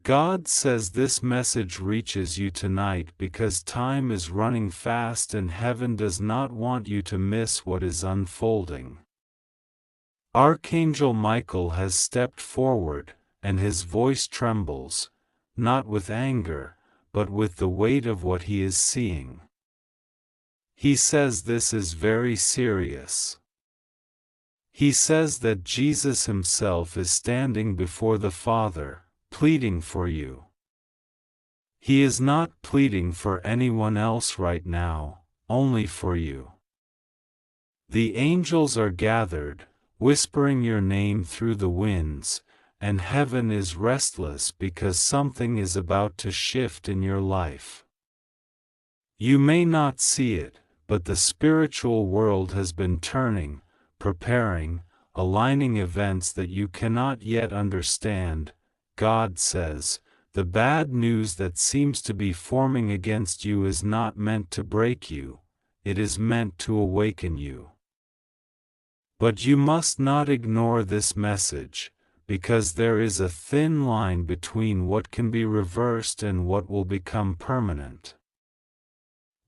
God says this message reaches you tonight because time is running fast and heaven does not want you to miss what is unfolding. Archangel Michael has stepped forward, and his voice trembles, not with anger, but with the weight of what he is seeing. He says this is very serious. He says that Jesus himself is standing before the Father, pleading for you. He is not pleading for anyone else right now, only for you. The angels are gathered, whispering your name through the winds, and heaven is restless because something is about to shift in your life. You may not see it, but the spiritual world has been turning, preparing, aligning events that you cannot yet understand. God says, the bad news that seems to be forming against you is not meant to break you, it is meant to awaken you. But you must not ignore this message, because there is a thin line between what can be reversed and what will become permanent.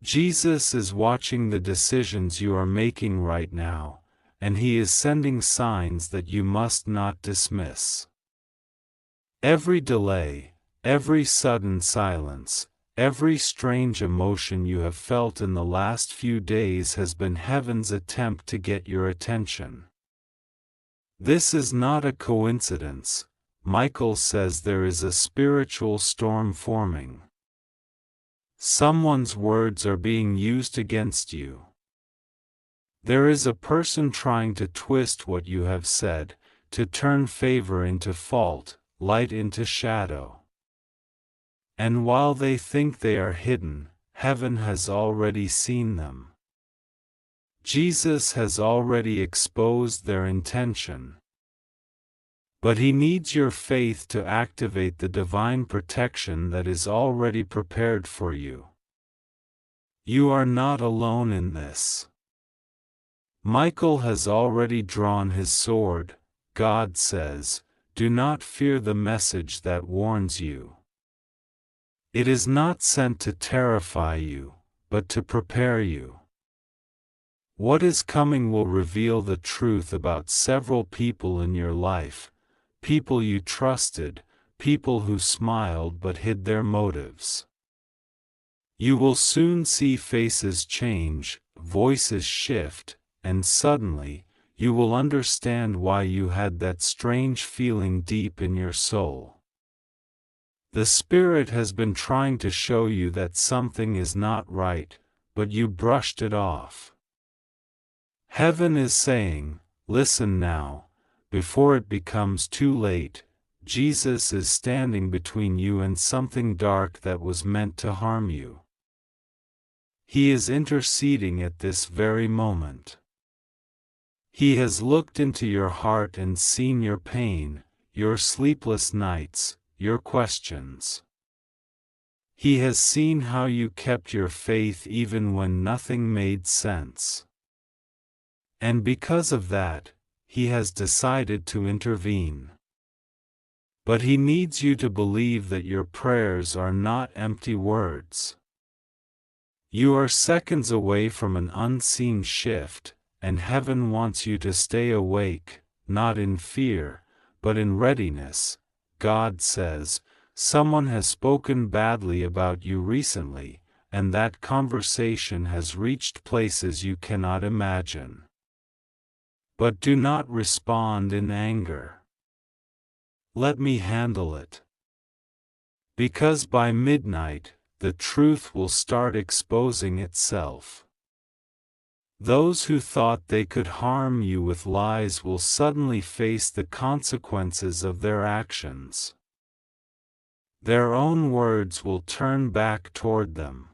Jesus is watching the decisions you are making right now, and he is sending signs that you must not dismiss. Every delay, every sudden silence, every strange emotion you have felt in the last few days has been heaven's attempt to get your attention. This is not a coincidence. Michael says there is a spiritual storm forming. Someone's words are being used against you. There is a person trying to twist what you have said, to turn favor into fault, light into shadow. And while they think they are hidden, heaven has already seen them. Jesus has already exposed their intention. But he needs your faith to activate the divine protection that is already prepared for you. You are not alone in this. Michael has already drawn his sword. God says, do not fear the message that warns you. It is not sent to terrify you, but to prepare you. What is coming will reveal the truth about several people in your life, people you trusted, people who smiled but hid their motives. You will soon see faces change, voices shift, and suddenly, you will understand why you had that strange feeling deep in your soul. The Spirit has been trying to show you that something is not right, but you brushed it off. Heaven is saying, listen now, before it becomes too late. Jesus is standing between you and something dark that was meant to harm you. He is interceding at this very moment. He has looked into your heart and seen your pain, your sleepless nights, your questions. He has seen how you kept your faith even when nothing made sense. And because of that, he has decided to intervene. But he needs you to believe that your prayers are not empty words. You are seconds away from an unseen shift, and heaven wants you to stay awake, not in fear, but in readiness. God says, someone has spoken badly about you recently, and that conversation has reached places you cannot imagine. But do not respond in anger. Let me handle it. Because by midnight, the truth will start exposing itself. Those who thought they could harm you with lies will suddenly face the consequences of their actions. Their own words will turn back toward them.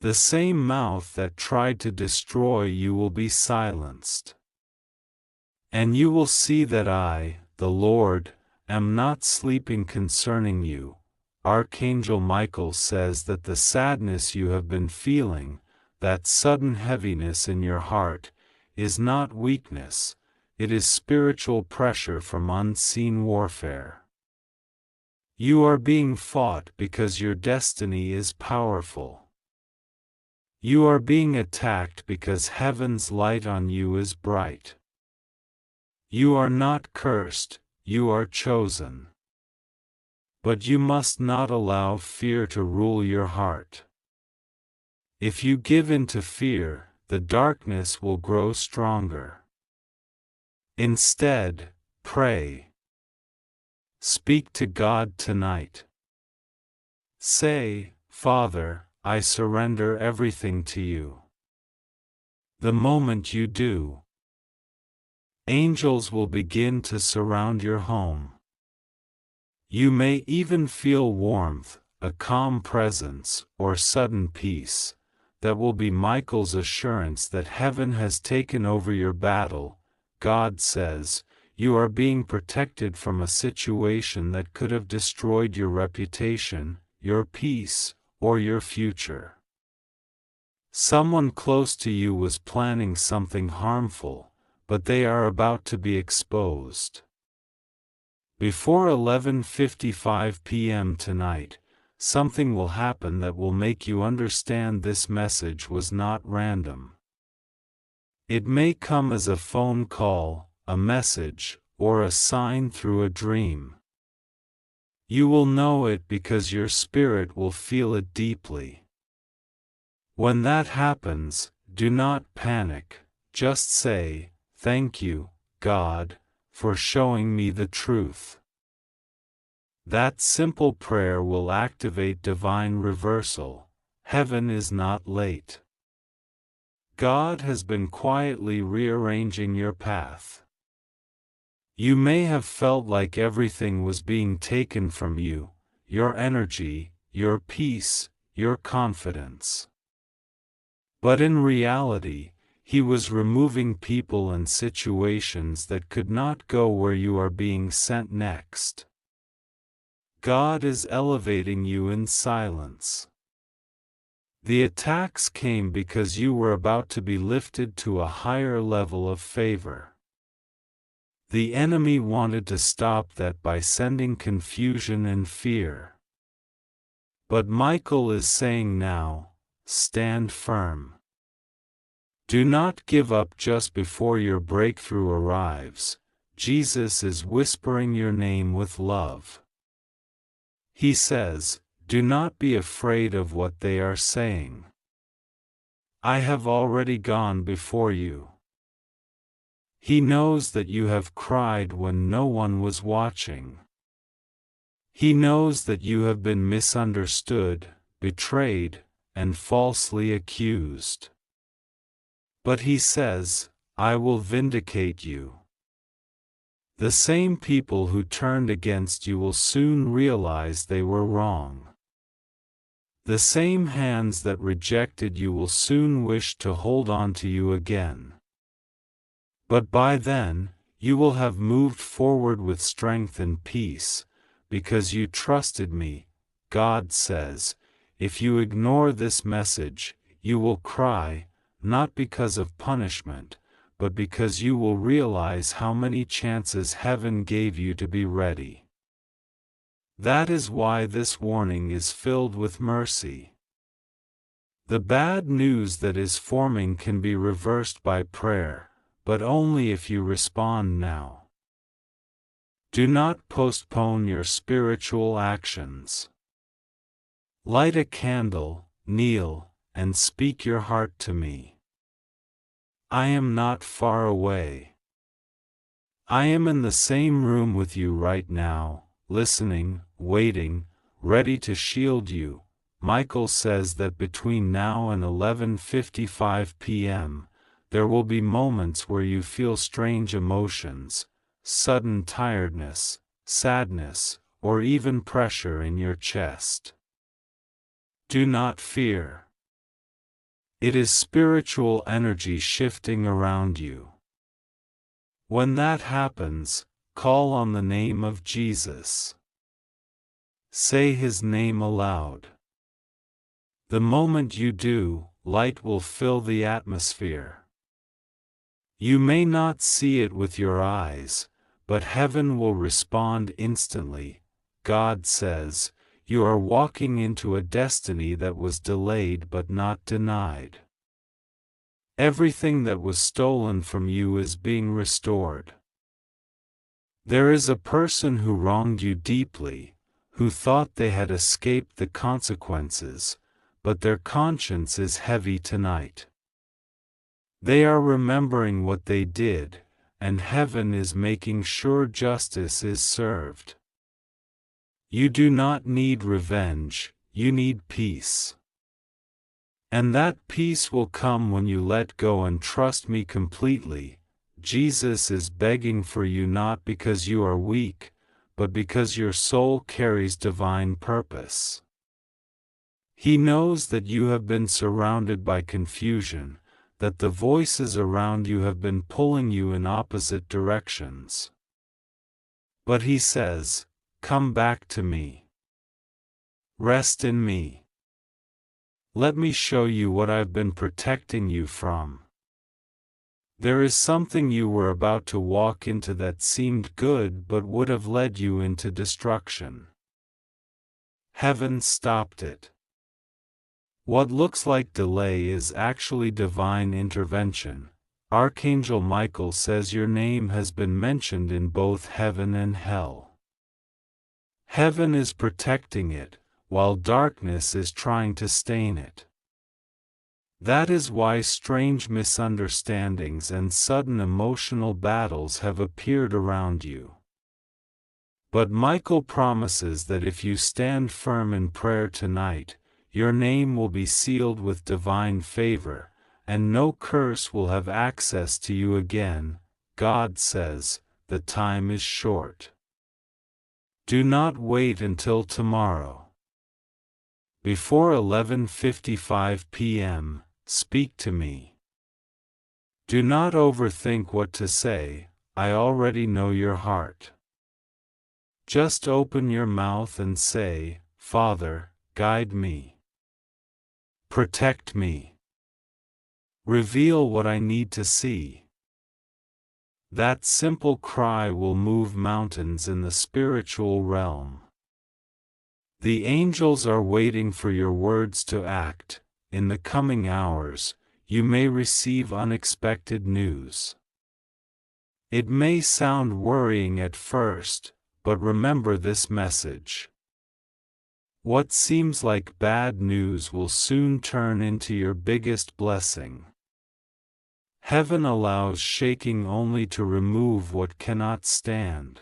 The same mouth that tried to destroy you will be silenced. And you will see that I, the Lord, am not sleeping concerning you. Archangel Michael says that the sadness you have been feeling, that sudden heaviness in your heart, is not weakness, it is spiritual pressure from unseen warfare. You are being fought because your destiny is powerful. You are being attacked because heaven's light on you is bright. You are not cursed, you are chosen. But you must not allow fear to rule your heart. If you give in to fear, the darkness will grow stronger. Instead, pray. Speak to God tonight. Say, Father, I surrender everything to you. The moment you do, angels will begin to surround your home. You may even feel warmth, a calm presence, or sudden peace. That will be Michael's assurance that heaven has taken over your battle. God says, you are being protected from a situation that could have destroyed your reputation, your peace, or your future. Someone close to you was planning something harmful, but they are about to be exposed. Before 11:55 p.m. tonight, something will happen that will make you understand this message was not random. It may come as a phone call, a message, or a sign through a dream. You will know it because your spirit will feel it deeply. When that happens, do not panic, just say, "Thank you, God, for showing me the truth." That simple prayer will activate divine reversal. Heaven is not late. God has been quietly rearranging your path. You may have felt like everything was being taken from you, your energy, your peace, your confidence. But in reality, He was removing people and situations that could not go where you are being sent next. God is elevating you in silence. The attacks came because you were about to be lifted to a higher level of favor. The enemy wanted to stop that by sending confusion and fear. But Michael is saying now, stand firm. Do not give up just before your breakthrough arrives. Jesus is whispering your name with love. He says, do not be afraid of what they are saying. I have already gone before you. He knows that you have cried when no one was watching. He knows that you have been misunderstood, betrayed, and falsely accused. But he says, I will vindicate you. The same people who turned against you will soon realize they were wrong. The same hands that rejected you will soon wish to hold on to you again. But by then, you will have moved forward with strength and peace, because you trusted me. God says, if you ignore this message, you will cry, not because of punishment, but because you will realize how many chances heaven gave you to be ready. That is why this warning is filled with mercy. The bad news that is forming can be reversed by prayer, but only if you respond now. Do not postpone your spiritual actions. Light a candle, kneel, and speak your heart to me. I am not far away. I am in the same room with you right now, listening, waiting, ready to shield you. Michael says that between now and 11:55 p.m., there will be moments where you feel strange emotions, sudden tiredness, sadness, or even pressure in your chest. Do not fear. It is spiritual energy shifting around you. When that happens, call on the name of Jesus. Say His name aloud. The moment you do, light will fill the atmosphere. You may not see it with your eyes, but heaven will respond instantly. God says, you are walking into a destiny that was delayed but not denied. Everything that was stolen from you is being restored. There is a person who wronged you deeply, who thought they had escaped the consequences, but their conscience is heavy tonight. They are remembering what they did, and heaven is making sure justice is served. You do not need revenge, you need peace. And that peace will come when you let go and trust me completely. Jesus is begging for you not because you are weak, but because your soul carries divine purpose. He knows that you have been surrounded by confusion, that the voices around you have been pulling you in opposite directions. But he says, come back to me. Rest in me. Let me show you what I've been protecting you from. There is something you were about to walk into that seemed good but would have led you into destruction. Heaven stopped it. What looks like delay is actually divine intervention. Archangel Michael says your name has been mentioned in both heaven and hell. Heaven is protecting it, while darkness is trying to stain it. That is why strange misunderstandings and sudden emotional battles have appeared around you. But Michael promises that if you stand firm in prayer tonight, your name will be sealed with divine favor, and no curse will have access to you again. God says, the time is short. Do not wait until tomorrow. Before 11:55 p.m., speak to me. Do not overthink what to say, I already know your heart. Just open your mouth and say, Father, guide me. Protect me. Reveal what I need to see. That simple cry will move mountains in the spiritual realm. The angels are waiting for your words to act. In the coming hours, you may receive unexpected news. It may sound worrying at first, but remember this message. What seems like bad news will soon turn into your biggest blessing. Heaven allows shaking only to remove what cannot stand.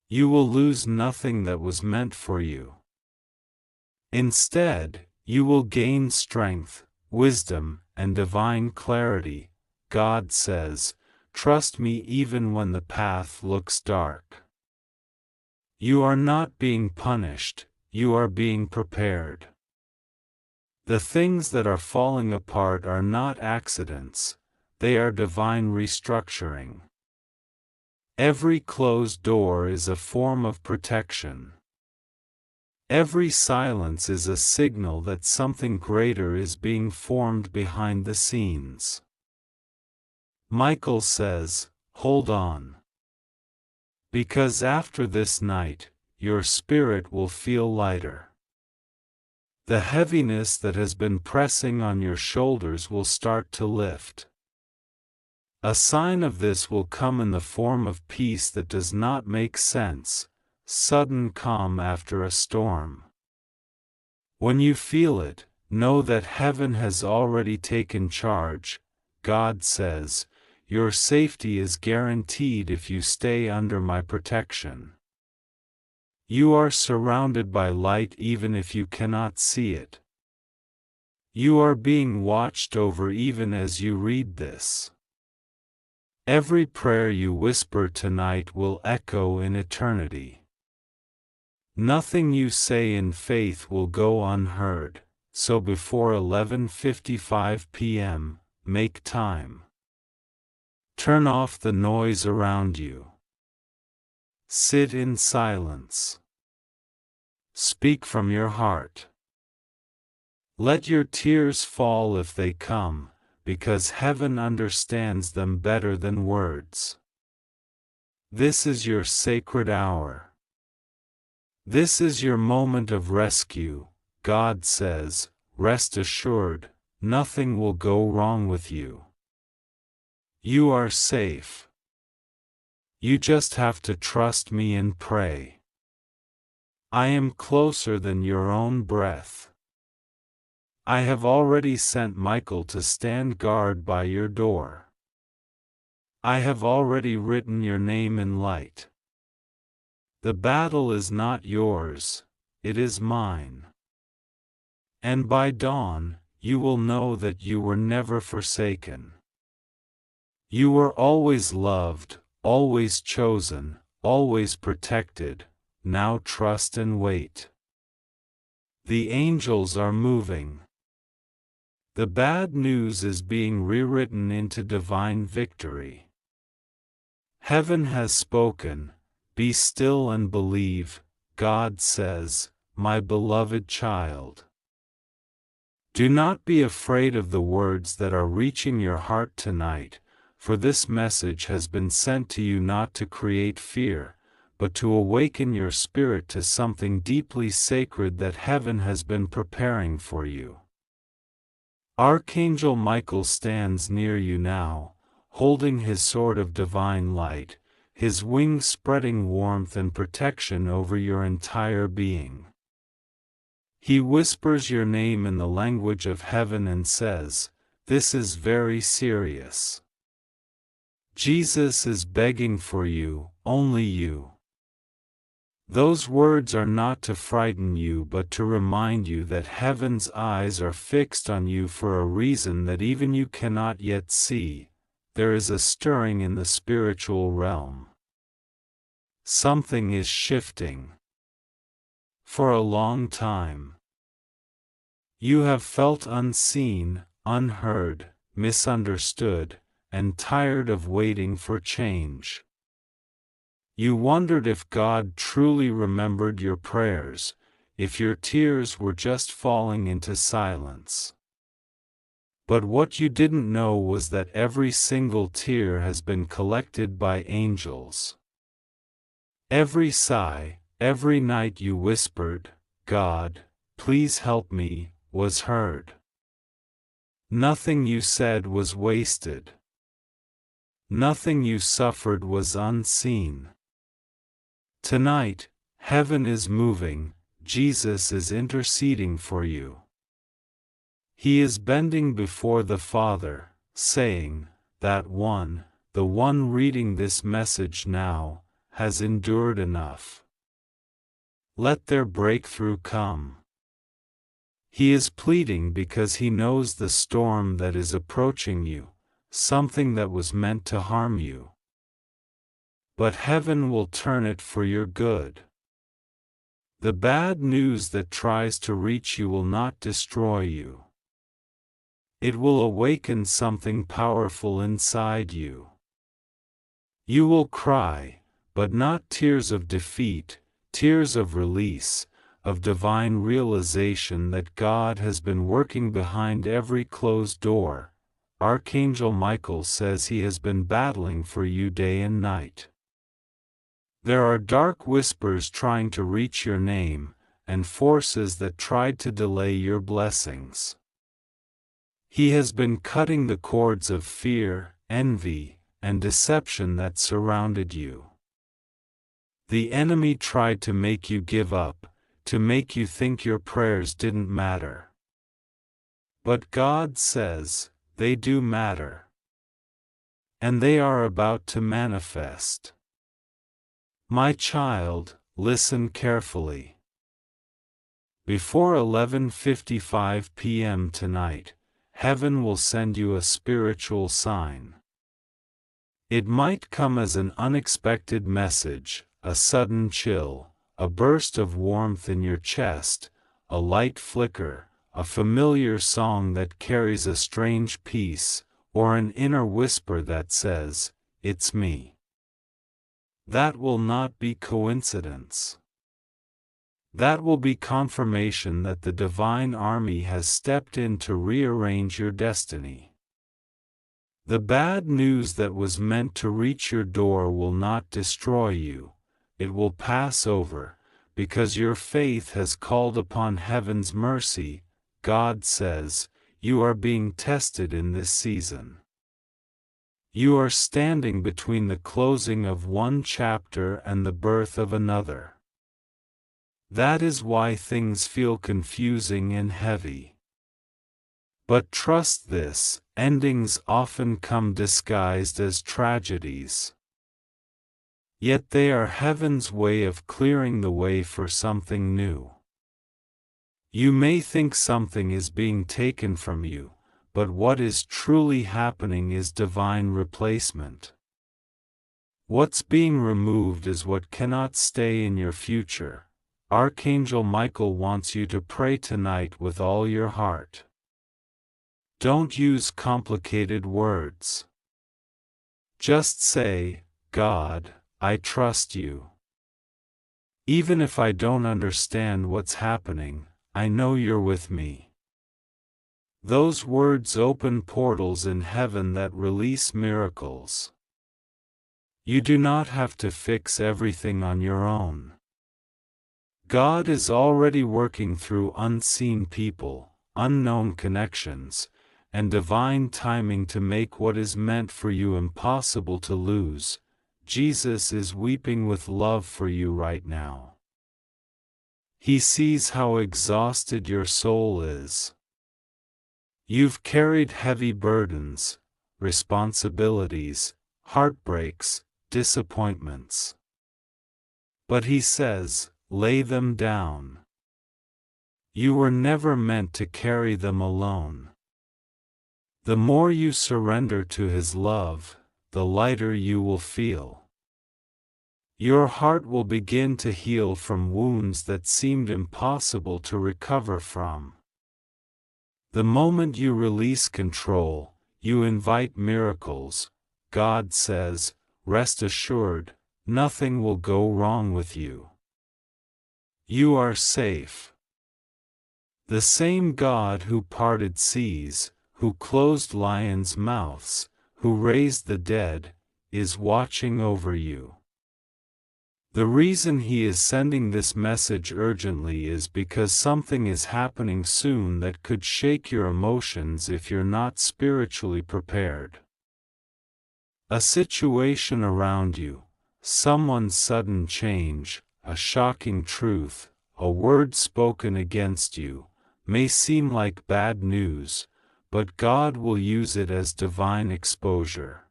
You will lose nothing that was meant for you. Instead, you will gain strength, wisdom, and divine clarity. God says, trust me even when the path looks dark. You are not being punished, you are being prepared. The things that are falling apart are not accidents, they are divine restructuring. Every closed door is a form of protection. Every silence is a signal that something greater is being formed behind the scenes. Michael says, hold on. Because after this night, your spirit will feel lighter. The heaviness that has been pressing on your shoulders will start to lift. A sign of this will come in the form of peace that does not make sense, sudden calm after a storm. When you feel it, know that heaven has already taken charge. God says, your safety is guaranteed if you stay under my protection. You are surrounded by light even if you cannot see it. You are being watched over even as you read this. Every prayer you whisper tonight will echo in eternity. Nothing you say in faith will go unheard, so before 11:55 p.m., make time. Turn off the noise around you. Sit in silence. Speak from your heart. Let your tears fall if they come, because heaven understands them better than words. This is your sacred hour. This is your moment of rescue, God says. Rest assured, nothing will go wrong with you. You are safe. You just have to trust me and pray. I am closer than your own breath. I have already sent Michael to stand guard by your door. I have already written your name in light. The battle is not yours, it is mine. And by dawn, you will know that you were never forsaken. You were always loved, always chosen, always protected. Now trust and wait. The angels are moving. The bad news is being rewritten into divine victory. Heaven has spoken. Be still and believe, God says, my beloved child. Do not be afraid of the words that are reaching your heart tonight, for this message has been sent to you not to create fear, but to awaken your spirit to something deeply sacred that heaven has been preparing for you. Archangel Michael stands near you now, holding his sword of divine light, his wings spreading warmth and protection over your entire being. He whispers your name in the language of heaven and says, "This is very serious. Jesus is begging for you, only you." Those words are not to frighten you but to remind you that heaven's eyes are fixed on you for a reason that even you cannot yet see. There is a stirring in the spiritual realm. Something is shifting. For a long time, you have felt unseen, unheard, misunderstood, and tired of waiting for change. You wondered if God truly remembered your prayers, if your tears were just falling into silence. But what you didn't know was that every single tear has been collected by angels. Every sigh, every night you whispered, "God, please help me," was heard. Nothing you said was wasted. Nothing you suffered was unseen. Tonight, heaven is moving, Jesus is interceding for you. He is bending before the Father, saying, "That one, the one reading this message now, has endured enough. Let their breakthrough come." He is pleading because he knows the storm that is approaching you, something that was meant to harm you. But heaven will turn it for your good. The bad news that tries to reach you will not destroy you. It will awaken something powerful inside you. You will cry, but not tears of defeat, tears of release, of divine realization that God has been working behind every closed door. Archangel Michael says he has been battling for you day and night. There are dark whispers trying to reach your name, and forces that tried to delay your blessings. He has been cutting the cords of fear, envy, and deception that surrounded you. The enemy tried to make you give up, to make you think your prayers didn't matter. But God says, they do matter. And they are about to manifest. My child, listen carefully. Before 11:55 p.m. tonight, heaven will send you a spiritual sign. It might come as an unexpected message, a sudden chill, a burst of warmth in your chest, a light flicker, a familiar song that carries a strange peace, or an inner whisper that says, "It's me." That will not be coincidence. That will be confirmation that the divine army has stepped in to rearrange your destiny. The bad news that was meant to reach your door will not destroy you, it will pass over, because your faith has called upon heaven's mercy. God says, you are being tested in this season. You are standing between the closing of one chapter and the birth of another. That is why things feel confusing and heavy. But trust this, endings often come disguised as tragedies. Yet they are heaven's way of clearing the way for something new. You may think something is being taken from you, but what is truly happening is divine replacement. What's being removed is what cannot stay in your future. Archangel Michael wants you to pray tonight with all your heart. Don't use complicated words. Just say, God, I trust you. Even if I don't understand what's happening, I know you're with me. Those words open portals in heaven that release miracles. You do not have to fix everything on your own. God is already working through unseen people, unknown connections, and divine timing to make what is meant for you impossible to lose. Jesus is weeping with love for you right now. He sees how exhausted your soul is. You've carried heavy burdens, responsibilities, heartbreaks, disappointments. But he says, lay them down. You were never meant to carry them alone. The more you surrender to his love, the lighter you will feel. Your heart will begin to heal from wounds that seemed impossible to recover from. The moment you release control, you invite miracles. God says, rest assured, nothing will go wrong with you. You are safe. The same God who parted seas, who closed lions' mouths, who raised the dead, is watching over you. The reason he is sending this message urgently is because something is happening soon that could shake your emotions if you're not spiritually prepared. A situation around you, someone's sudden change, a shocking truth, a word spoken against you, may seem like bad news, but God will use it as divine exposure.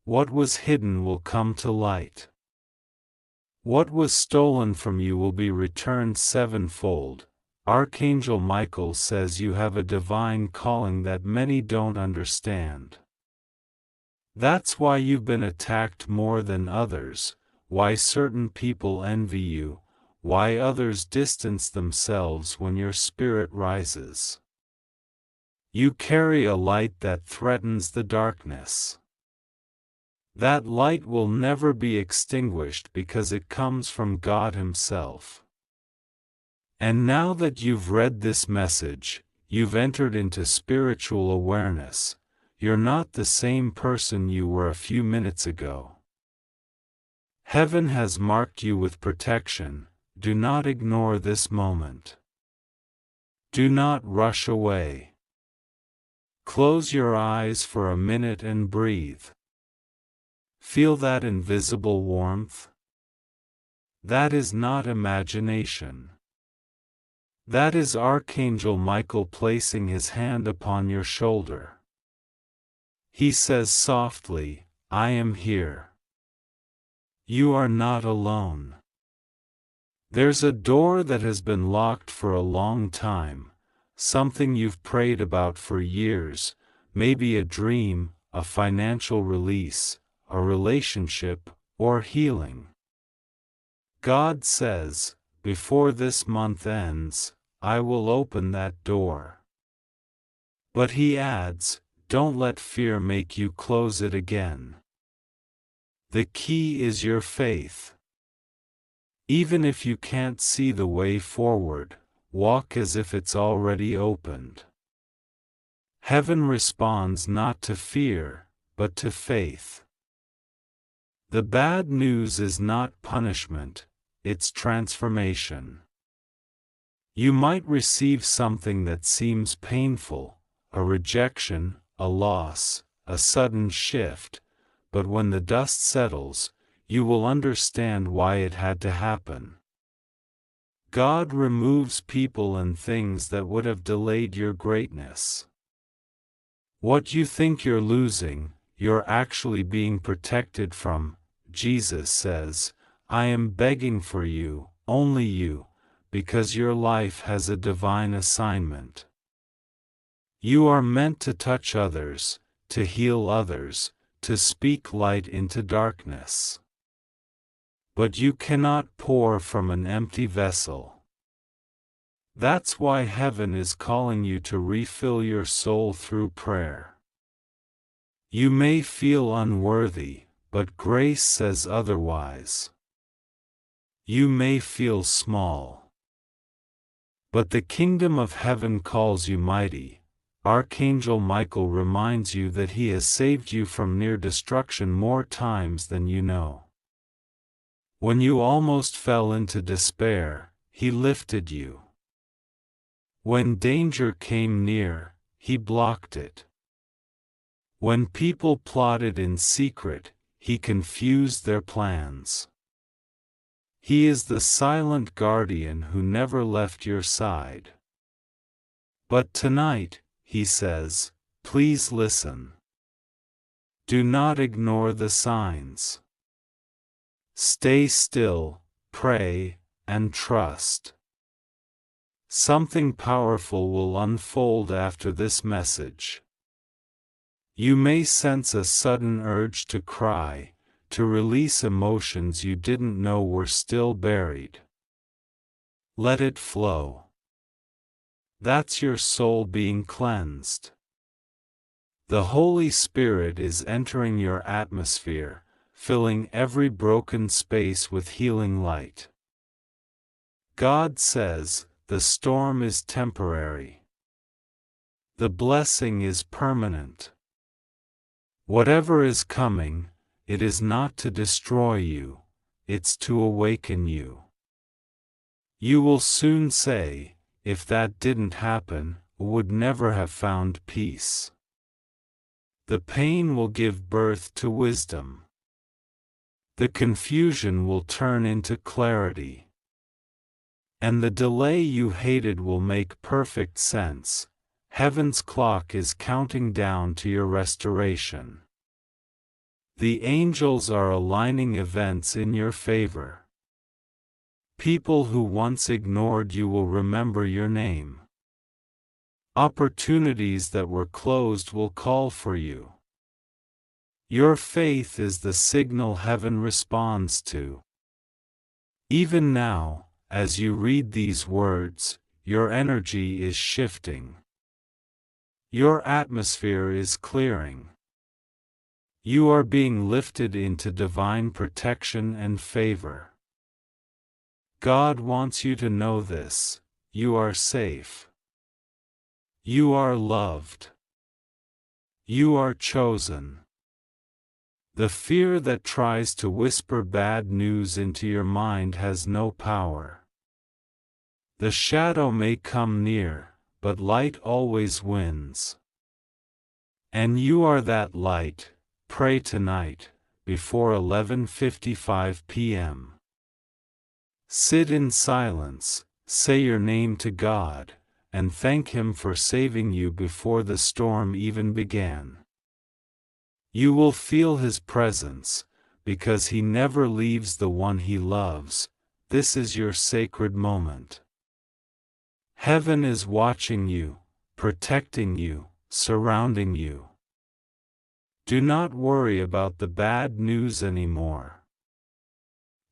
What was hidden will come to light. What was stolen from you will be returned sevenfold. Archangel Michael says you have a divine calling that many don't understand. That's why you've been attacked more than others, why certain people envy you, why others distance themselves when your spirit rises. You carry a light that threatens the darkness. That light will never be extinguished because it comes from God Himself. And now that you've read this message, you've entered into spiritual awareness. You're not the same person you were a few minutes ago. Heaven has marked you with protection. Do not ignore this moment. Do not rush away. Close your eyes for a minute and breathe. Feel that invisible warmth? That is not imagination. That is Archangel Michael placing his hand upon your shoulder. He says softly, I am here. You are not alone. There's a door that has been locked for a long time, something you've prayed about for years, maybe a dream, a financial release, a relationship, or healing. God says, before this month ends, I will open that door. But He adds, don't let fear make you close it again. The key is your faith. Even if you can't see the way forward, walk as if it's already opened. Heaven responds not to fear, but to faith. The bad news is not punishment, it's transformation. You might receive something that seems painful, a rejection, a loss, a sudden shift, but when the dust settles, you will understand why it had to happen. God removes people and things that would have delayed your greatness. What you think you're losing, you're actually being protected from. Jesus says, I am begging for you, only you, because your life has a divine assignment. You are meant to touch others, to heal others, to speak light into darkness. But you cannot pour from an empty vessel. That's why heaven is calling you to refill your soul through prayer. You may feel unworthy, but grace says otherwise. You may feel small, but the kingdom of heaven calls you mighty. Archangel Michael reminds you that he has saved you from near destruction more times than you know. When you almost fell into despair, he lifted you. When danger came near, he blocked it. When people plotted in secret, he confused their plans. He is the silent guardian who never left your side. But tonight, he says, please listen. Do not ignore the signs. Stay still, pray, and trust. Something powerful will unfold after this message. You may sense a sudden urge to cry, to release emotions you didn't know were still buried. Let it flow. That's your soul being cleansed. The Holy Spirit is entering your atmosphere, filling every broken space with healing light. God says, the storm is temporary. The blessing is permanent. Whatever is coming, it is not to destroy you, it's to awaken you. You will soon say, if that didn't happen, I would never have found peace. The pain will give birth to wisdom. The confusion will turn into clarity. And the delay you hated will make perfect sense. Heaven's clock is counting down to your restoration. The angels are aligning events in your favor. People who once ignored you will remember your name. Opportunities that were closed will call for you. Your faith is the signal heaven responds to. Even now, as you read these words, your energy is shifting. Your atmosphere is clearing. You are being lifted into divine protection and favor. God wants you to know this: you are safe. You are loved. You are chosen. The fear that tries to whisper bad news into your mind has no power. The shadow may come near, but light always wins. And you are that light. Pray tonight, before 11:55 p.m. Sit in silence, say your name to God, and thank Him for saving you before the storm even began. You will feel His presence, because He never leaves the one He loves. This is your sacred moment. Heaven is watching you, protecting you, surrounding you. Do not worry about the bad news anymore.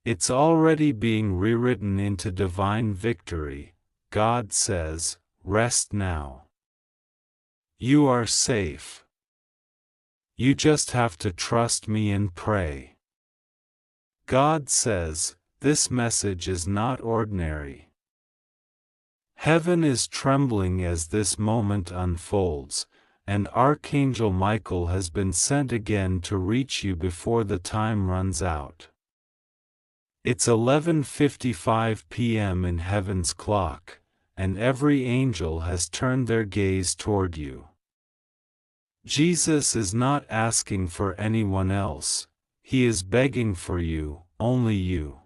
It's already being rewritten into divine victory. God says, rest now. You are safe. You just have to trust me and pray. God says, this message is not ordinary. Heaven is trembling as this moment unfolds, and Archangel Michael has been sent again to reach you before the time runs out. It's 11:55 p.m. in heaven's clock, and every angel has turned their gaze toward you. Jesus is not asking for anyone else, he is begging for you, only you.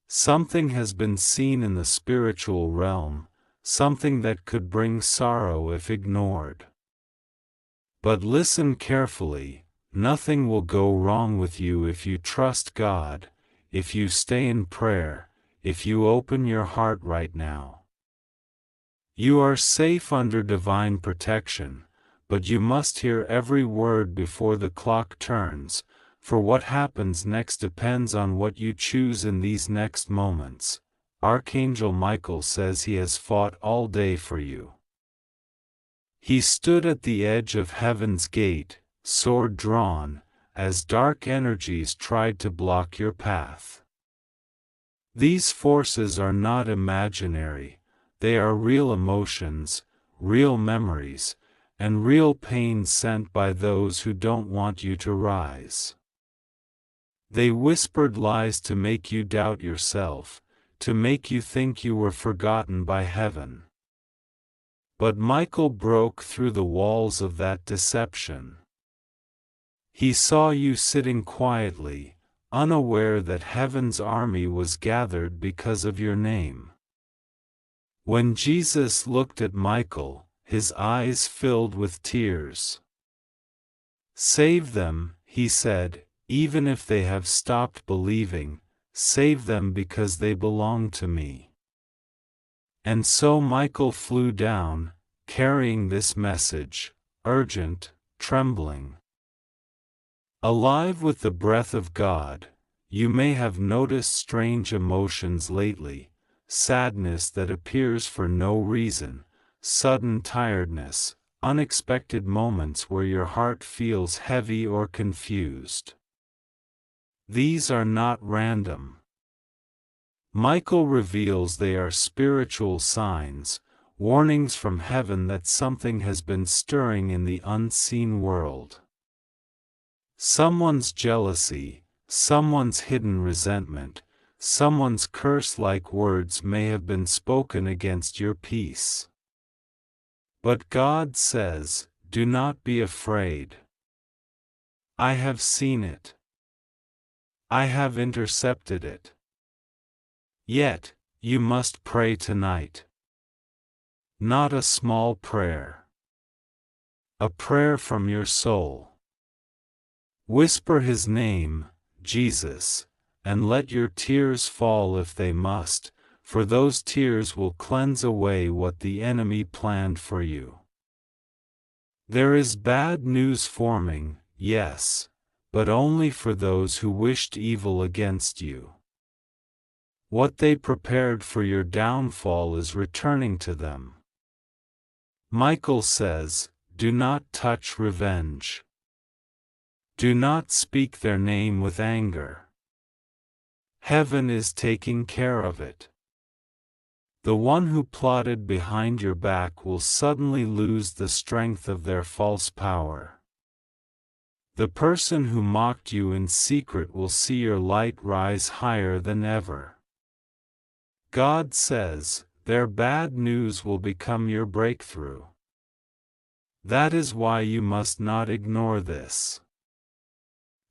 Something has been seen in the spiritual realm, something that could bring sorrow if ignored. But listen carefully, nothing will go wrong with you if you trust God, if you stay in prayer, if you open your heart right now. You are safe under divine protection, but you must hear every word before the clock turns, for what happens next depends on what you choose in these next moments. Archangel Michael says he has fought all day for you. He stood at the edge of heaven's gate, sword drawn, as dark energies tried to block your path. These forces are not imaginary, they are real emotions, real memories, and real pain sent by those who don't want you to rise. They whispered lies to make you doubt yourself, to make you think you were forgotten by heaven. But Michael broke through the walls of that deception. He saw you sitting quietly, unaware that heaven's army was gathered because of your name. When Jesus looked at Michael, his eyes filled with tears. "Save them," he said, "even if they have stopped believing, save them because they belong to me." And so Michael flew down, carrying this message, urgent, trembling. Alive with the breath of God, you may have noticed strange emotions lately, sadness that appears for no reason, sudden tiredness, unexpected moments where your heart feels heavy or confused. These are not random. Michael reveals they are spiritual signs, warnings from heaven that something has been stirring in the unseen world. Someone's jealousy, someone's hidden resentment, someone's curse-like words may have been spoken against your peace. But God says, "Do not be afraid. I have seen it. I have intercepted it." Yet, you must pray tonight. Not a small prayer. A prayer from your soul. Whisper his name, Jesus, and let your tears fall if they must, for those tears will cleanse away what the enemy planned for you. There is bad news forming, yes, but only for those who wished evil against you. What they prepared for your downfall is returning to them. Michael says, "Do not touch revenge. Do not speak their name with anger. Heaven is taking care of it." The one who plotted behind your back will suddenly lose the strength of their false power. The person who mocked you in secret will see your light rise higher than ever. God says, their bad news will become your breakthrough. That is why you must not ignore this.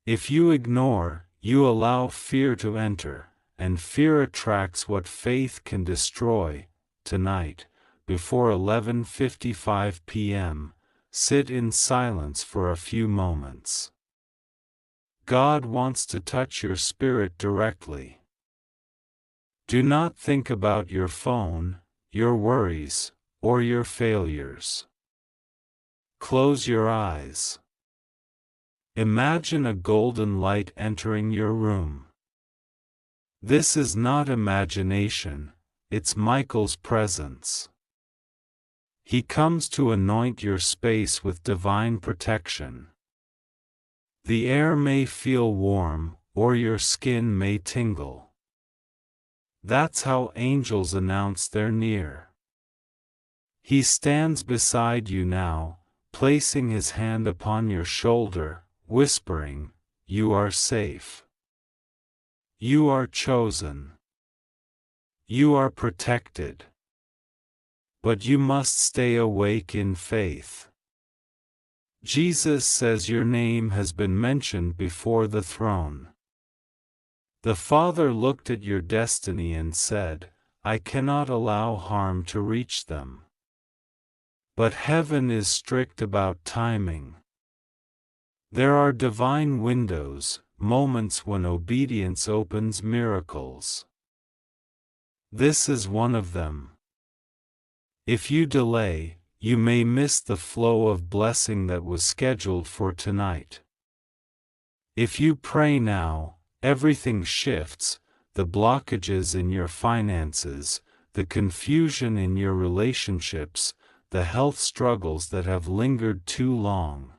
If you ignore, you allow fear to enter, and fear attracts what faith can destroy. Tonight, before 11:55 p.m., sit in silence for a few moments. God wants to touch your spirit directly. Do not think about your phone, your worries, or your failures. Close your eyes. Imagine a golden light entering your room. This is not imagination, it's Michael's presence. He comes to anoint your space with divine protection. The air may feel warm, or your skin may tingle. That's how angels announce they're near. He stands beside you now, placing his hand upon your shoulder, whispering, "You are safe. You are chosen. You are protected. But you must stay awake in faith. Jesus says your name has been mentioned before the throne. The Father looked at your destiny and said, I cannot allow harm to reach them. But heaven is strict about timing. There are divine windows, moments when obedience opens miracles. This is one of them. If you delay, you may miss the flow of blessing that was scheduled for tonight. If you pray now, everything shifts, the blockages in your finances, the confusion in your relationships, the health struggles that have lingered too long.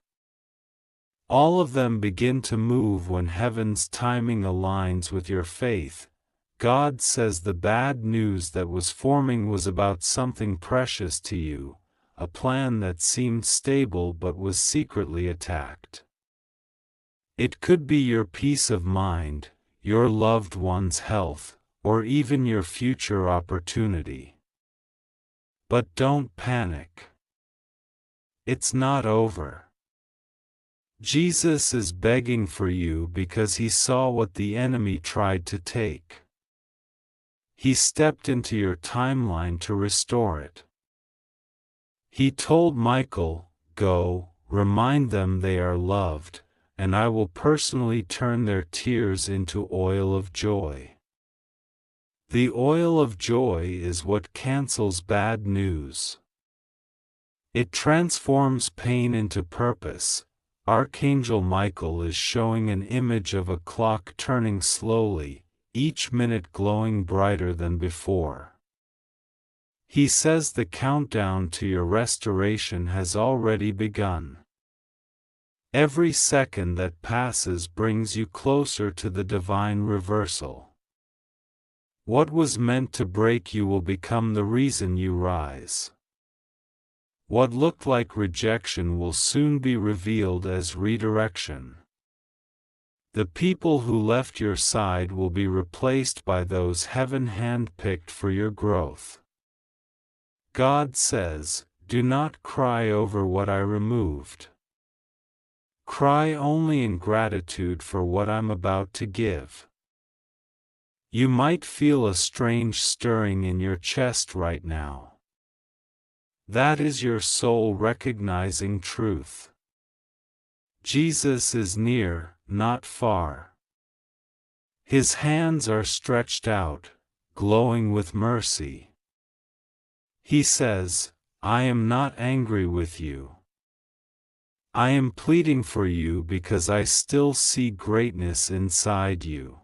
All of them begin to move when heaven's timing aligns with your faith. God says the bad news that was forming was about something precious to you, a plan that seemed stable but was secretly attacked. It could be your peace of mind, your loved one's health, or even your future opportunity. But don't panic. It's not over. Jesus is begging for you because he saw what the enemy tried to take. He stepped into your timeline to restore it. He told Michael, Go, remind them they are loved, and I will personally turn their tears into oil of joy. The oil of joy is what cancels bad news. It transforms pain into purpose. Archangel Michael is showing an image of a clock turning slowly, each minute glowing brighter than before. He says the countdown to your restoration has already begun. Every second that passes brings you closer to the divine reversal. What was meant to break you will become the reason you rise. What looked like rejection will soon be revealed as redirection. The people who left your side will be replaced by those heaven handpicked for your growth. God says, Do not cry over what I removed. Cry only in gratitude for what I'm about to give. You might feel a strange stirring in your chest right now. That is your soul recognizing truth. Jesus is near, not far. His hands are stretched out, glowing with mercy. He says, I am not angry with you. I am pleading for you because I still see greatness inside you.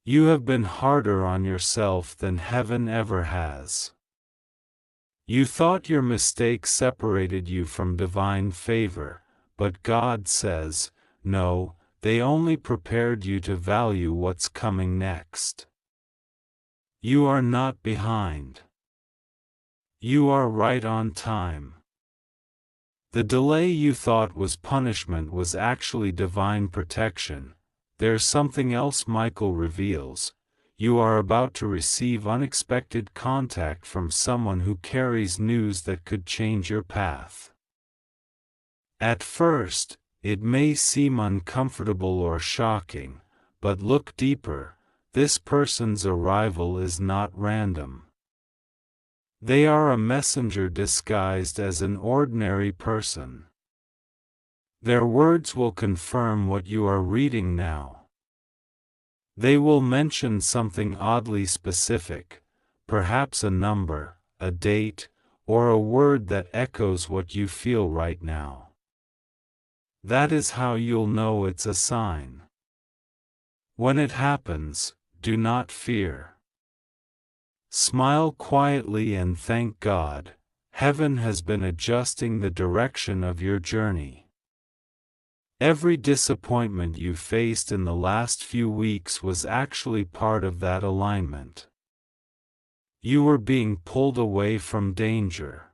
You have been harder on yourself than heaven ever has. You thought your mistake separated you from divine favor, but God says, no, they only prepared you to value what's coming next. You are not behind. You are right on time. The delay you thought was punishment was actually divine protection. There's something else Michael reveals. You are about to receive unexpected contact from someone who carries news that could change your path. At first, it may seem uncomfortable or shocking, but look deeper. This person's arrival is not random. They are a messenger disguised as an ordinary person. Their words will confirm what you are reading now. They will mention something oddly specific, perhaps a number, a date, or a word that echoes what you feel right now. That is how you'll know it's a sign. When it happens, do not fear. Smile quietly and thank God. Heaven has been adjusting the direction of your journey. Every disappointment you faced in the last few weeks was actually part of that alignment. You were being pulled away from danger.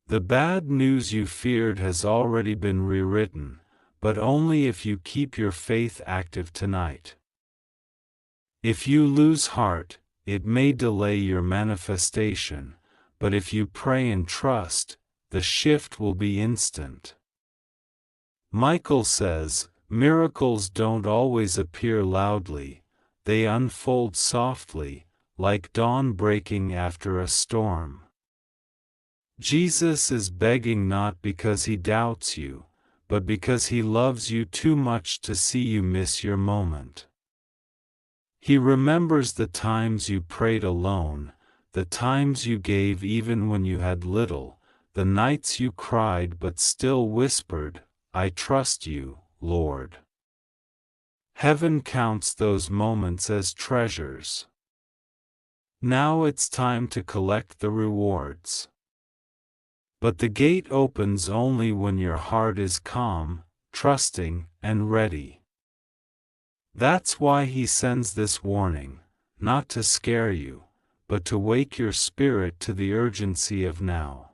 The bad news you feared has already been rewritten, but only if you keep your faith active tonight. If you lose heart, it may delay your manifestation, but if you pray and trust, the shift will be instant. Michael says, miracles don't always appear loudly, they unfold softly, like dawn breaking after a storm. Jesus is begging not because he doubts you, but because he loves you too much to see you miss your moment. He remembers the times you prayed alone, the times you gave even when you had little, the nights you cried but still whispered, "I trust you, Lord." Heaven counts those moments as treasures. Now it's time to collect the rewards. But the gate opens only when your heart is calm, trusting, and ready. That's why he sends this warning, not to scare you, but to wake your spirit to the urgency of now.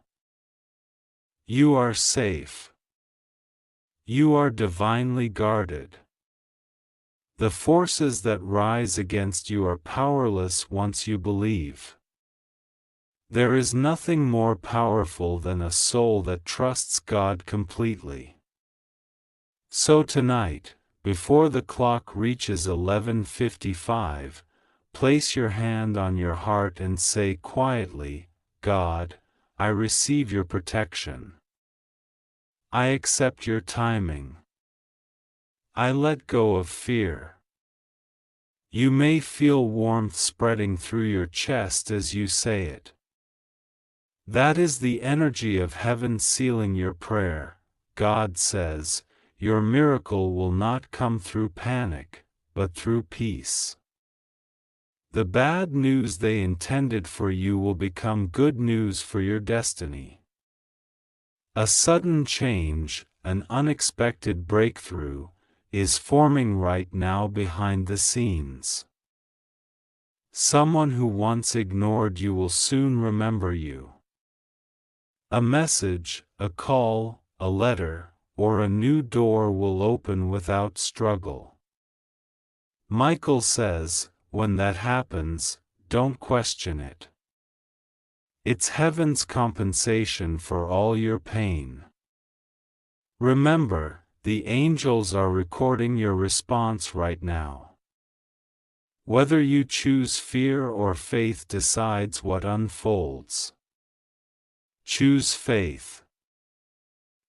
You are safe. You are divinely guarded. The forces that rise against you are powerless once you believe. There is nothing more powerful than a soul that trusts God completely. So tonight, before the clock reaches 11:55, place your hand on your heart and say quietly, "God, I receive your protection. I accept your timing. I let go of fear." You may feel warmth spreading through your chest as you say it. That is the energy of heaven sealing your prayer. God says, your miracle will not come through panic, but through peace. The bad news they intended for you will become good news for your destiny. A sudden change, an unexpected breakthrough, is forming right now behind the scenes. Someone who once ignored you will soon remember you. A message, a call, a letter, or a new door will open without struggle. Michael says, when that happens, don't question it. It's heaven's compensation for all your pain. Remember, the angels are recording your response right now. Whether you choose fear or faith decides what unfolds. Choose faith.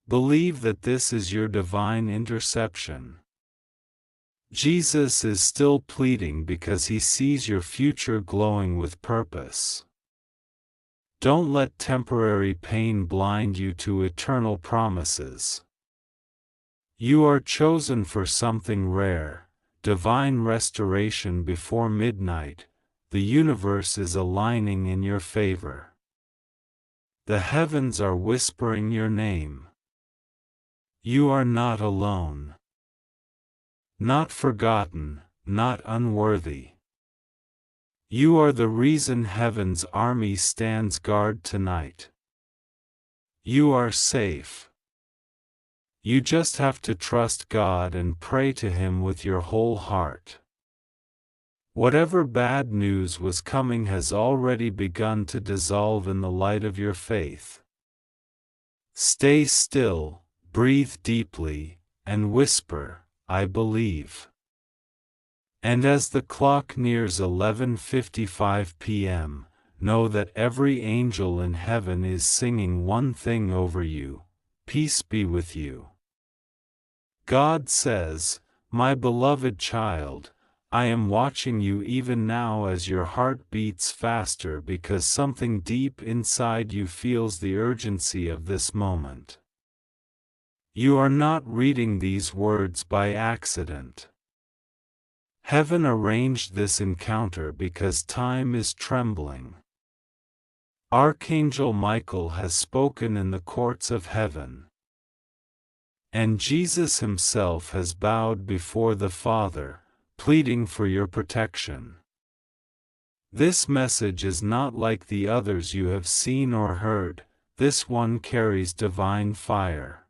Believe that this is your divine interception. Jesus is still pleading because he sees your future glowing with purpose. Don't let temporary pain blind you to eternal promises. You are chosen for something rare, divine restoration before midnight. The universe is aligning in your favor. The heavens are whispering your name. You are not alone. Not forgotten, not unworthy. You are the reason heaven's army stands guard tonight. You are safe. You just have to trust God and pray to Him with your whole heart. Whatever bad news was coming has already begun to dissolve in the light of your faith. Stay still, breathe deeply, and whisper, "I believe." And as the clock nears 11:55 p.m., know that every angel in heaven is singing one thing over you: peace be with you. God says, "My beloved child, I am watching you even now as your heart beats faster because something deep inside you feels the urgency of this moment." You are not reading these words by accident. Heaven arranged this encounter because time is trembling. Archangel Michael has spoken in the courts of heaven. And Jesus himself has bowed before the Father, pleading for your protection. This message is not like the others you have seen or heard. This one carries divine fire.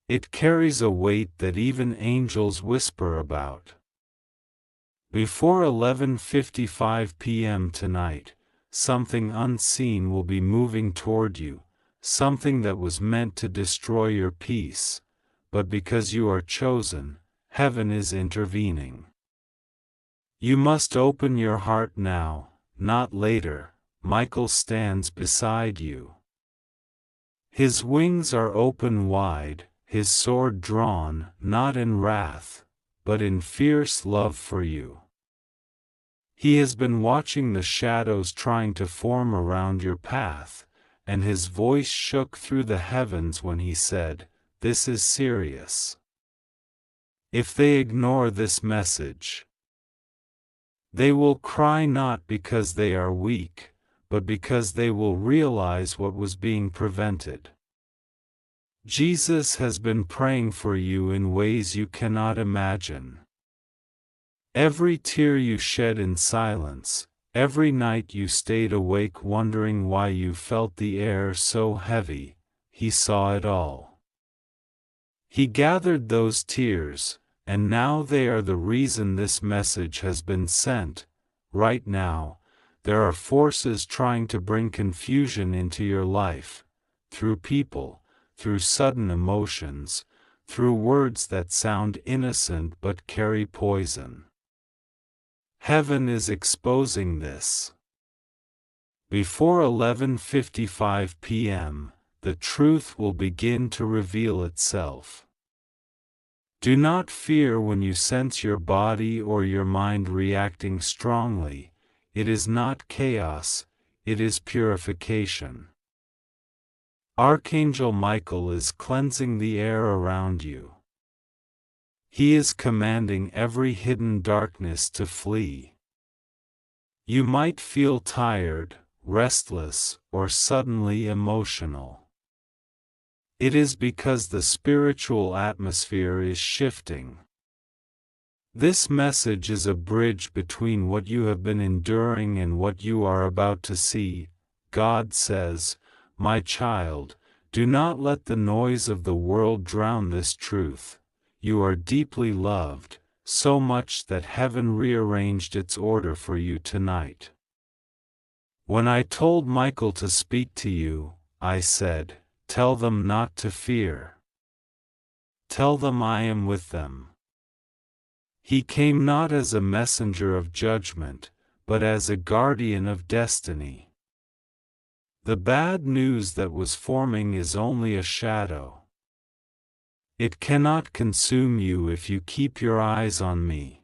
It carries a weight that even angels whisper about. Before 11:55 p.m. tonight, something unseen will be moving toward you, something that was meant to destroy your peace, but because you are chosen, heaven is intervening. You must open your heart now, not later. Michael stands beside you. His wings are open wide, his sword drawn, not in wrath, but in fierce love for you. He has been watching the shadows trying to form around your path, and his voice shook through the heavens when he said, "This is serious." If they ignore this message, they will cry not because they are weak, but because they will realize what was being prevented. Jesus has been praying for you in ways you cannot imagine. Every tear you shed in silence, every night you stayed awake wondering why you felt the air so heavy, he saw it all. He gathered those tears, and now they are the reason this message has been sent. Right now, there are forces trying to bring confusion into your life, through people, through sudden emotions, through words that sound innocent but carry poison. Heaven is exposing this. Before 11:55 p.m., the truth will begin to reveal itself. Do not fear when you sense your body or your mind reacting strongly. It is not chaos, it is purification. Archangel Michael is cleansing the air around you. He is commanding every hidden darkness to flee. You might feel tired, restless, or suddenly emotional. It is because the spiritual atmosphere is shifting. This message is a bridge between what you have been enduring and what you are about to see. God says, "My child, do not let the noise of the world drown this truth. You are deeply loved, so much that heaven rearranged its order for you tonight." When I told Michael to speak to you, I said, "Tell them not to fear. Tell them I am with them." He came not as a messenger of judgment, but as a guardian of destiny. The bad news that was forming is only a shadow. It cannot consume you if you keep your eyes on me.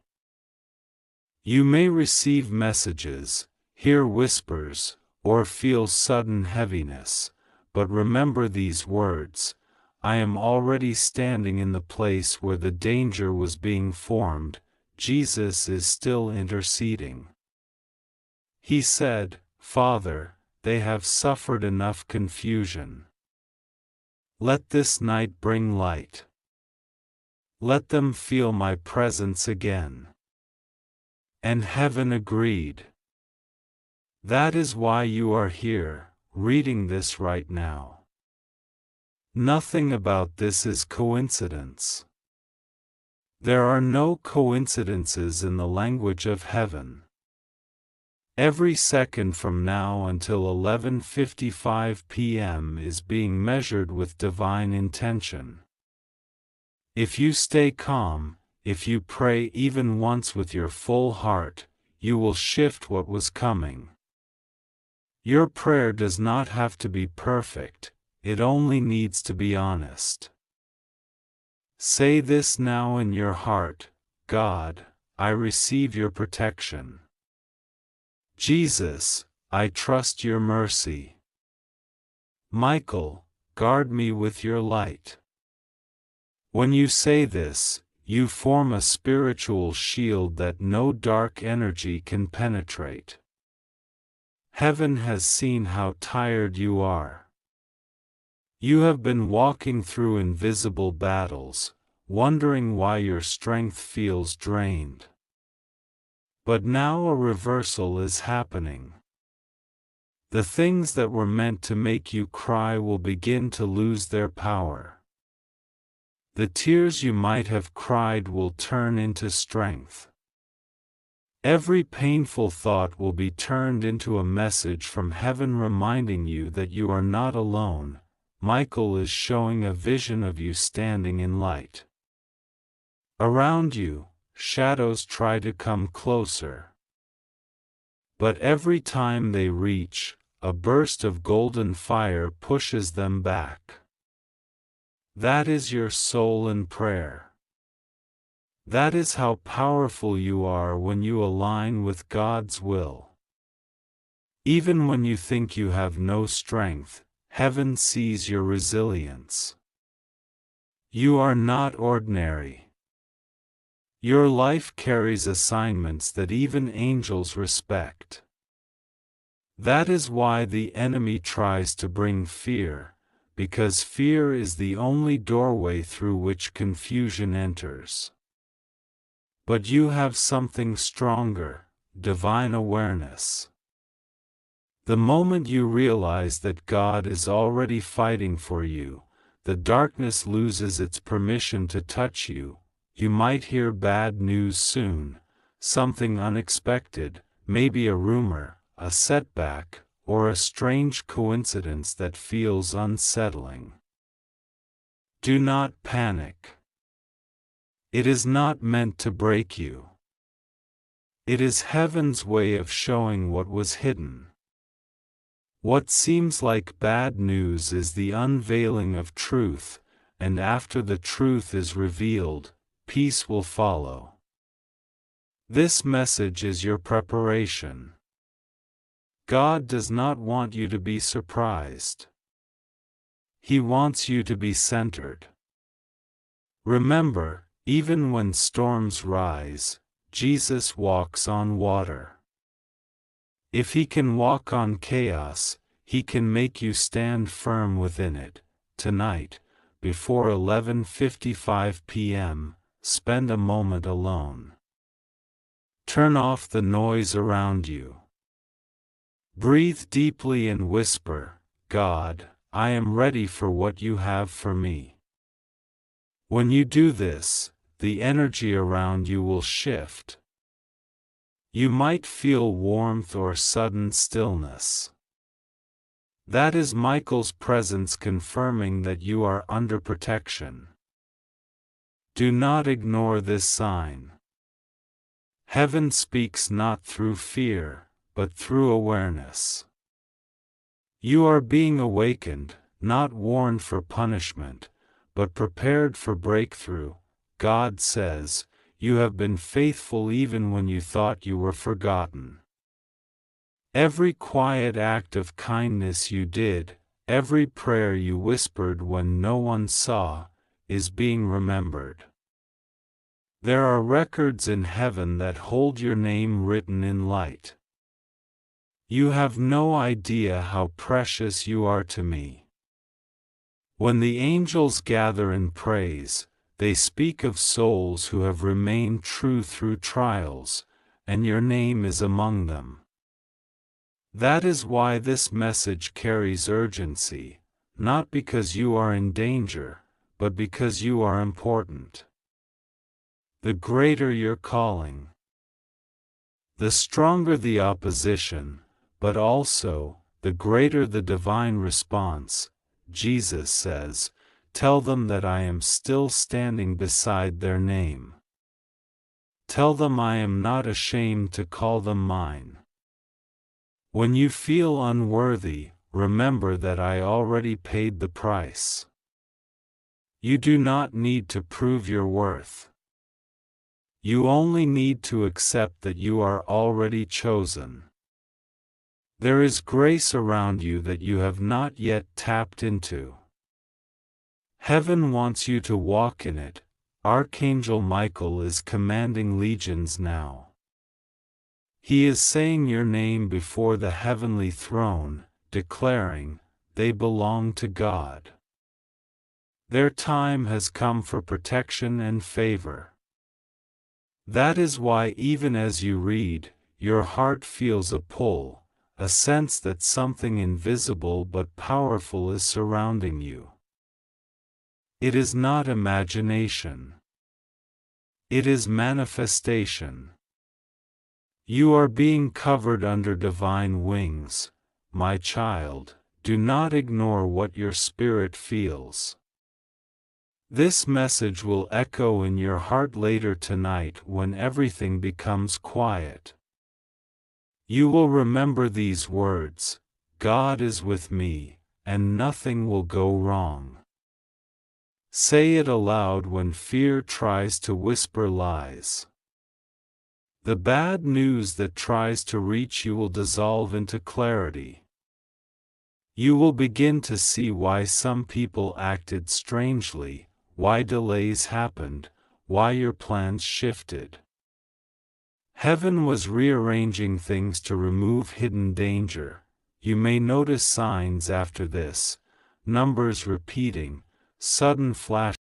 You may receive messages, hear whispers, or feel sudden heaviness, but remember these words: I am already standing in the place where the danger was being formed. Jesus is still interceding. He said, "Father, they have suffered enough confusion. Let this night bring light. Let them feel my presence again." And heaven agreed. That is why you are here, reading this right now. Nothing about this is coincidence. There are no coincidences in the language of heaven. Every second from now until 11:55 p.m. is being measured with divine intention. If you stay calm, if you pray even once with your full heart, you will shift what was coming. Your prayer does not have to be perfect, it only needs to be honest. Say this now in your heart: God, I receive your protection. Jesus, I trust your mercy. Michael, guard me with your light. When you say this, you form a spiritual shield that no dark energy can penetrate. Heaven has seen how tired you are. You have been walking through invisible battles, wondering why your strength feels drained. But now a reversal is happening. The things that were meant to make you cry will begin to lose their power. The tears you might have cried will turn into strength. Every painful thought will be turned into a message from heaven reminding you that you are not alone. Michael is showing a vision of you standing in light. Around you, shadows try to come closer. But every time they reach, a burst of golden fire pushes them back. That is your soul in prayer. That is how powerful you are when you align with God's will. Even when you think you have no strength, heaven sees your resilience. You are not ordinary. Your life carries assignments that even angels respect. That is why the enemy tries to bring fear, because fear is the only doorway through which confusion enters. But you have something stronger, divine awareness. The moment you realize that God is already fighting for you, the darkness loses its permission to touch you. You might hear bad news soon, something unexpected, maybe a rumor, a setback, or a strange coincidence that feels unsettling. Do not panic. It is not meant to break you. It is heaven's way of showing what was hidden. What seems like bad news is the unveiling of truth, and after the truth is revealed, peace will follow. This message is your preparation. God does not want you to be surprised. He wants you to be centered. Remember, even when storms rise, Jesus walks on water. If He can walk on chaos, He can make you stand firm within it. Tonight, before 11:55 p.m., spend a moment alone. Turn off the noise around you. Breathe deeply and whisper, God, I am ready for what you have for me. When you do this, the energy around you will shift. You might feel warmth or sudden stillness. That is Michael's presence confirming that you are under protection. Do not ignore this sign. Heaven speaks not through fear, but through awareness. You are being awakened, not warned for punishment, but prepared for breakthrough. God says, you have been faithful even when you thought you were forgotten. Every quiet act of kindness you did, every prayer you whispered when no one saw, is being remembered. There are records in heaven that hold your name written in light. You have no idea how precious you are to me. When the angels gather in praise, they speak of souls who have remained true through trials, and your name is among them. That is why this message carries urgency, not because you are in danger, but because you are important. The greater your calling, the stronger the opposition, but also, the greater the divine response. Jesus says, tell them that I am still standing beside their name. Tell them I am not ashamed to call them mine. When you feel unworthy, remember that I already paid the price. You do not need to prove your worth. You only need to accept that you are already chosen. There is grace around you that you have not yet tapped into. Heaven wants you to walk in it. Archangel Michael is commanding legions now. He is saying your name before the heavenly throne, declaring, they belong to God. Their time has come for protection and favor. That is why even as you read, your heart feels a pull, a sense that something invisible but powerful is surrounding you. It is not imagination. It is manifestation. You are being covered under divine wings, my child. Do not ignore what your spirit feels. This message will echo in your heart later tonight when everything becomes quiet. You will remember these words: God is with me, and nothing will go wrong. Say it aloud when fear tries to whisper lies. The bad news that tries to reach you will dissolve into clarity. You will begin to see why some people acted strangely, why delays happened, why your plans shifted. Heaven was rearranging things to remove hidden danger. You may notice signs after this: numbers repeating, sudden flashes